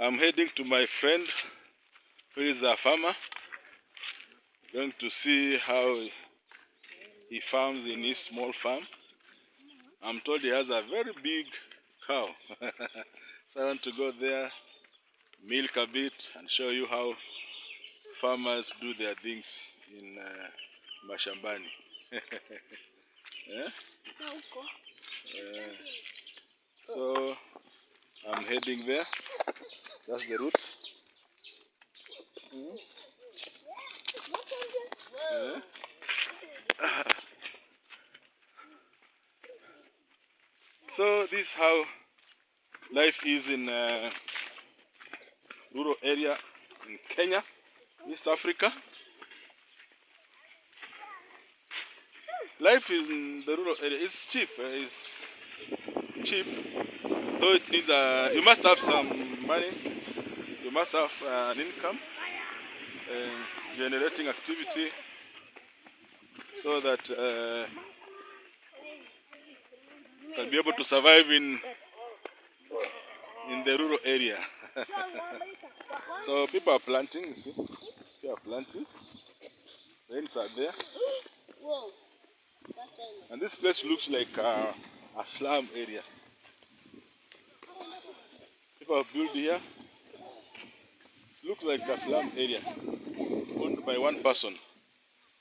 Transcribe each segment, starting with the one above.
I'm heading to my friend who is a farmer. Going to see how he farms in his small farm. I'm told he has a very big cow. So I want to go there, milk a bit, and show you how farmers do their things in mashambani. Yeah? So I'm heading there. That's the route. Yeah. So this is how life is in rural area in Kenya, East Africa. Life in the rural area is cheap. It's cheap, though it needs you must have some money. You must have an income, generating activity, so that you can be able to survive in the rural area. So people are planting. You see, they are planting. Rains are there. And this place looks like a slum area. People have built here. It looks like a slum area, owned by one person.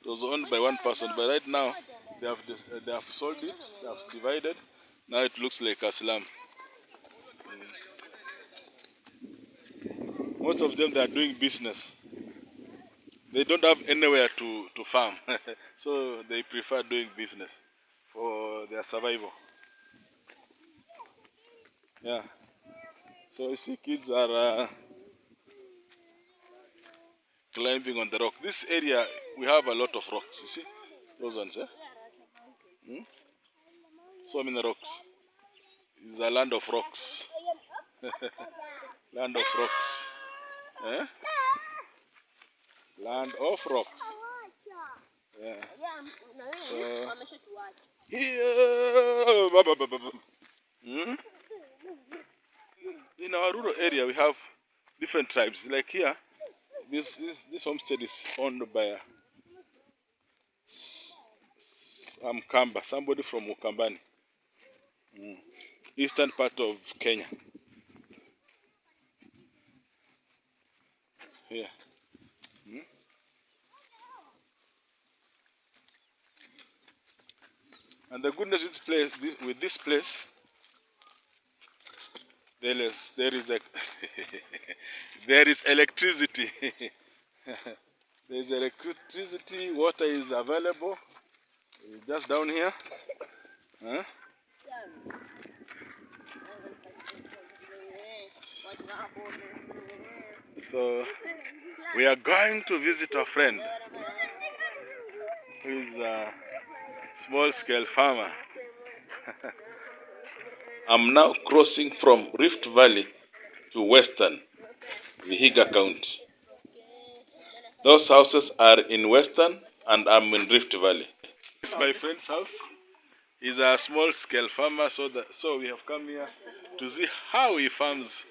It was owned by one person, but right now they have sold it. They have divided. Now it looks like a slum. Most of them, they are doing business. They don't have anywhere to farm, so they prefer doing business for their survival. Yeah. So you see, kids are climbing on the rock. This area, we have a lot of rocks. You see, those ones, eh? So many rocks. It's a land of rocks. Land of rocks. Eh? Land of rocks. Yeah. So, in our rural area, we have different tribes. Like here, this homestead is owned by Mkamba, somebody from Ukambani, eastern part of Kenya. Here. And the goodness of this place, with this place, there is there is electricity. There is electricity. Water is available. It's just down here. Huh? So we are going to visit a friend who is a small-scale farmer. I'm now crossing from Rift Valley to Western Vihiga County. Those houses are in Western and I'm in Rift Valley. This is my friend's house. He's a small-scale farmer, so we have come here to see how he farms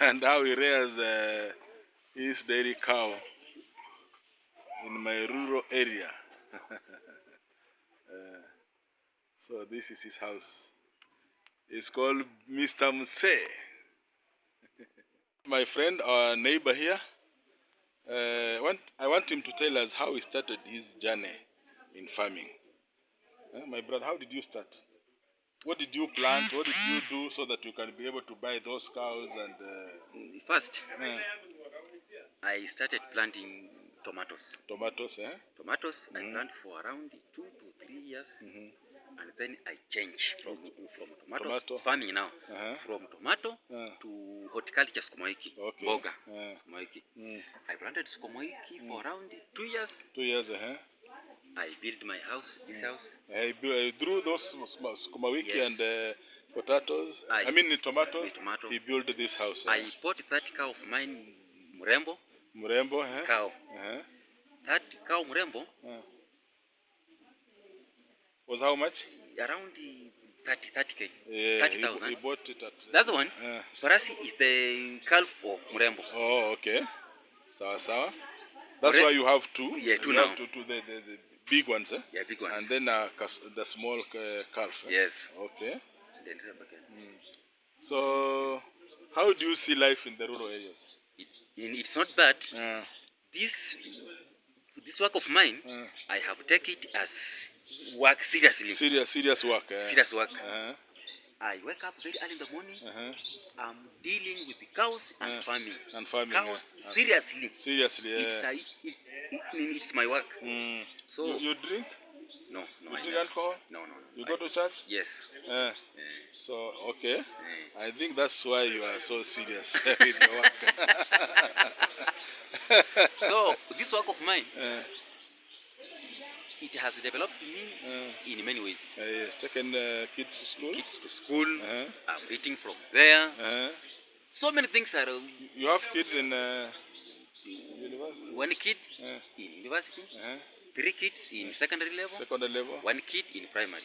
and how he rears his dairy cow in my rural area. So this is his house. It's called Mr. Muse. My friend, our neighbor here, I want him to tell us how he started his journey in farming. My brother, how did you start? What did you plant? What did you do so that you can be able to buy those cows? And first, I started planting tomatoes. Tomatoes, eh? Tomatoes, I planted for around 2 to 3 years. And then I changed from tomato farming now. From tomato to horticulture sukuma wiki. Okay. Boga sukuma wiki. I planted sukuma wiki for around 2 years. 2 years, I built my house, this house. I drew those sukuma wiki and potatoes. I mean tomatoes. Tomato. He built this house. I bought that cow of mine, Murembo. Murembo, cow. That cow Murembo was how much? Around 30K. Yeah, 30,000. he bought it at... That one, Farasi is the calf of Murembo. Oh, okay. Sawa. That's why you have two. Yeah, two you now. Have the big ones, eh? Yeah, big ones. And then the small calf. Eh? Yes. Okay. Then So, how do you see life in the rural areas? It's not bad. This work of mine, I have taken it as work seriously. Serious work. Serious work. I wake up very early in the morning. I'm dealing with the cows and farming. Cows seriously. Seriously, yeah. It's my work. So you drink? No. You drink alcohol? No. You go to church? Yes. So okay. I think that's why you are so serious with your work. So this work of mine, it has developed me in many ways. Yes, taken kids to school. I'm eating from there. So many things are. You have kids in university. One kid in university. 3 kids in secondary level. One kid in primary.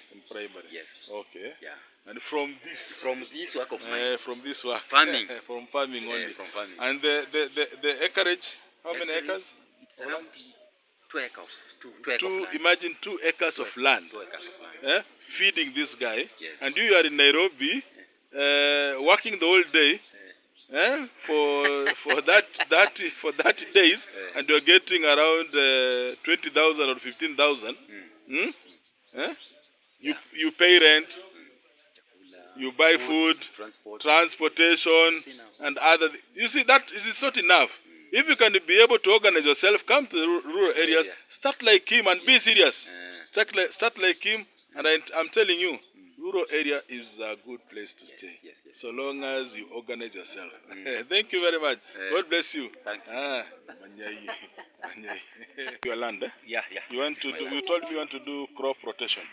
Yes. Okay. Yeah. And from this work of mine. From this work. Farming. From farming only. From farming. And the acreage. How many acres? It's around 2 acres. 2 acres of land. Imagine 2 acres of land. 2 acres of land. Feeding this guy. Yes. And you are in Nairobi, working the whole day. For 30 days, and you're getting around 20,000 or 15,000. You pay rent, you buy food, transportation, and other. You see that it is not enough. If you can be able to organize yourself, come to the rural areas, start like him and be serious. Start like him, and I'm telling you, rural area is a good place to stay. Yes. So long as you organize yourself. Thank you very much. God bless you. Thank you. Your land, eh? Yeah. You told me you want to do crop rotation.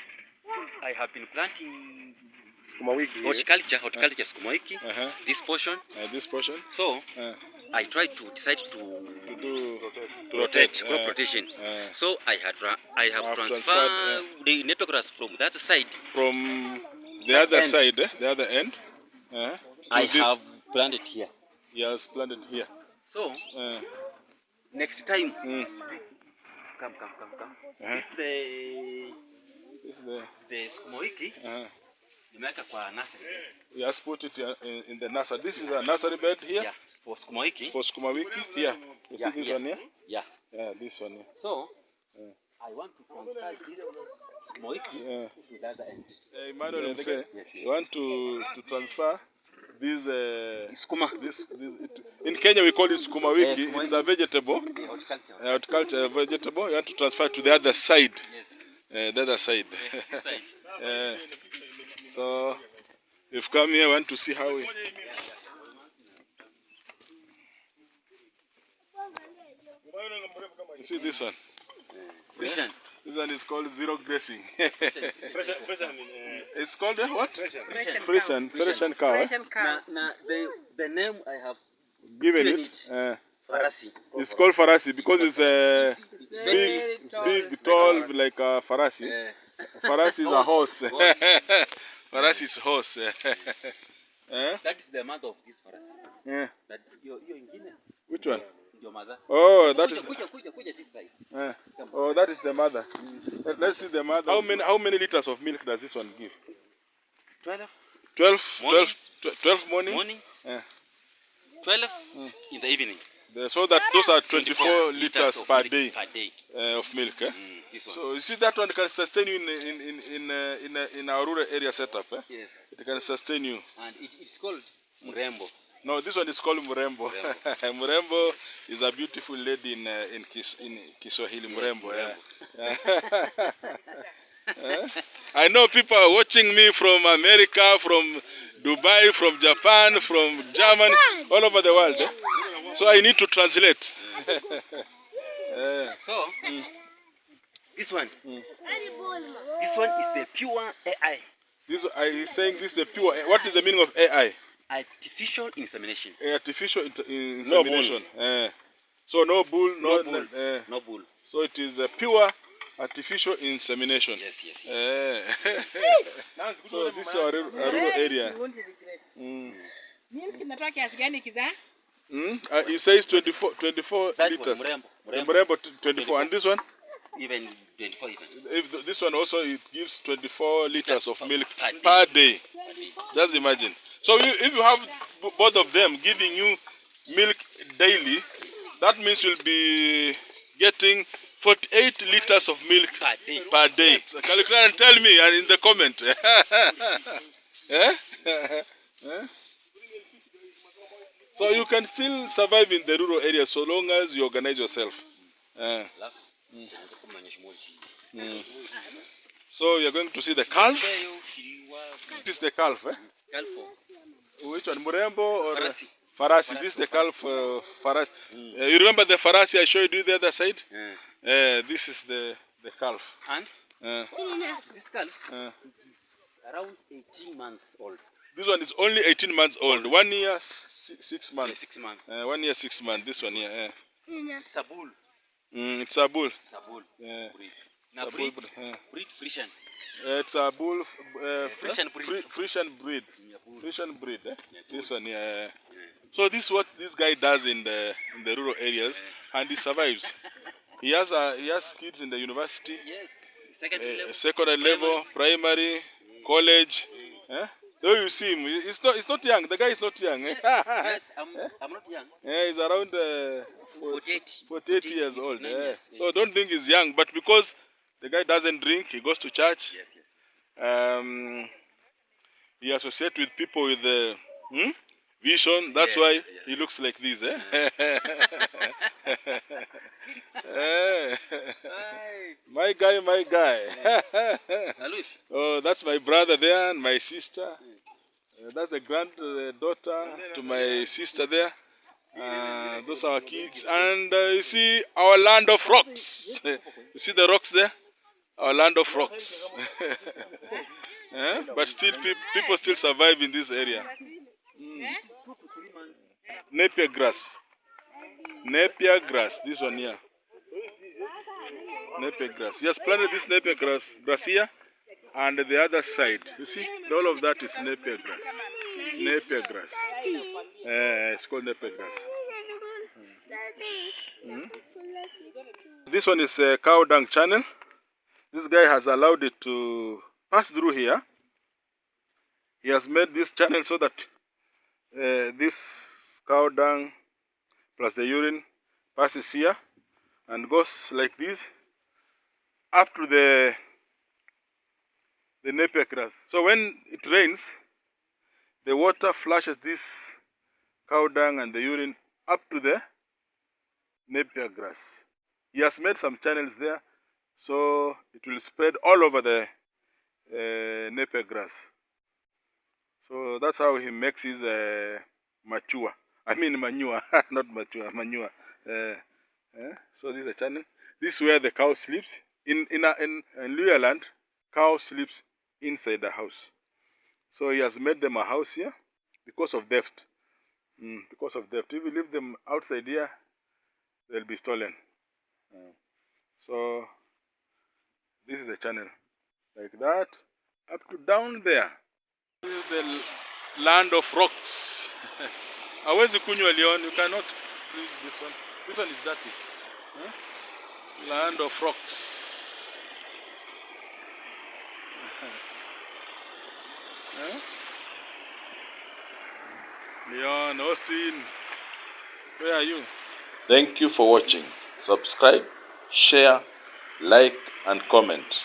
I have been planting horticulture sukuma wiki. This portion. So I tried to decide to rotate crop rotation. So I have transferred the network grass from that side. From the other side, the other end. I have planted here. He has planted here. So next time, come. This is the sukuma wiki. Nimeweka kwa nursery bed. He has put it in the nursery. This is a nursery bed here. Yeah, for sukuma wiki. Here. You see this one here? Yeah. Yeah, this one here. So I want to transfer this sukuma wiki to the other end. Emmanuel, you want to transfer this sukuma. In Kenya we call it sukuma wiki. It's a vegetable. Horticulture vegetable. You want to transfer to the other side. Yes. The other side. This side. So we've come here. Want to see how we. You see this one? This one is called zero grazing. It's called what? Frisian cow. Now the name I have given it. Farasi. It's called Farasi because it's big, tall, like a Farasi. Farasi is a horse. Farasi is horse. That is the mother of this Farasi. That your Which one? Your mother. Oh, that is. Kuja this side. Oh, that is the mother. Let's see the mother. How many liters of milk does this one give? 12 morning. 12 in the evening. So that those are 24 liters per day of milk. So you see that one can sustain you in our rural area setup. Yes. It can sustain you. And it's called Murembo. No, this one is called Murembo. Murembo is a beautiful lady in Kiswahili. Murembo. I know people are watching me from America, from Dubai, from Japan, from Germany, all over the world. So I need to translate. This one is the pure AI. He's saying this is the pure. What is the meaning of AI? Artificial insemination. Artificial insemination. So no bull, no bull. No bull. So it is pure Artificial insemination. Yes. So this is our rural area. It says 24 liters. Murembo 24. And this one? Even 24 even. If this one also, it gives 24 liters of milk per day. Just imagine. So if you have both of them giving you milk daily, that means you'll be getting 48 liters of milk per day. So calculate and tell me in the comment. So you can still survive in the rural area so long as you organize yourself. So you're going to see the calf. This is the calf, Which one, Murembo or Farasi? This is the calf, Farasi. You remember the Farasi I showed you the other side? This is the calf. And this calf is around 18 months old. This one is only 18 months old. 1 year, 6 months. 6 months. 1 year, 6 months. This one here. It's a bull. It's a bull. It's a bull. Breed. Now breed Frisian. It's a bull. Frisian breed. Frisian breed. This one here. So this is what this guy does in the rural areas, and he survives. He has kids in the university. Yes. Secondary level, primary, college. Though you see him, it's not young. The guy is not young. Yes, I'm not young. He's around 48 years old. Yes. So don't think he's young, but because the guy doesn't drink, he goes to church. Yes. He associates with people with vision. That's why he looks like this. My guy. Oh, that's my brother there and my sister. That's the granddaughter to my sister there. Those are our kids. And you see our land of rocks. You see the rocks there? Our land of rocks. But still, people still survive in this area. Napier grass. This one here. Napier grass. He has planted this napier grass here, and the other side. You see, all of that is napier grass. It's called napier grass. This one is a cow dung channel. This guy has allowed it to pass through here. He has made this channel so that this cow dung plus the urine passes here and goes like this up to the napier grass. So when it rains, the water flushes this cow dung and the urine up to the napier grass. He has made some channels there, so it will spread all over the napier grass. So that's how he makes his manure, not mature, manure. So this is the channel. This is where the cow sleeps. In Luya land, cow sleeps inside the house. So he has made them a house here because of theft. If you leave them outside here, they'll be stolen. So this is the channel, like that, up to down there. This is the land of rocks. Hawezi kunywa Leon, you cannot drink this one. This one is dirty. Land of rocks. Leon, Austin, where are you? Thank you for watching. Subscribe, share, like and comment.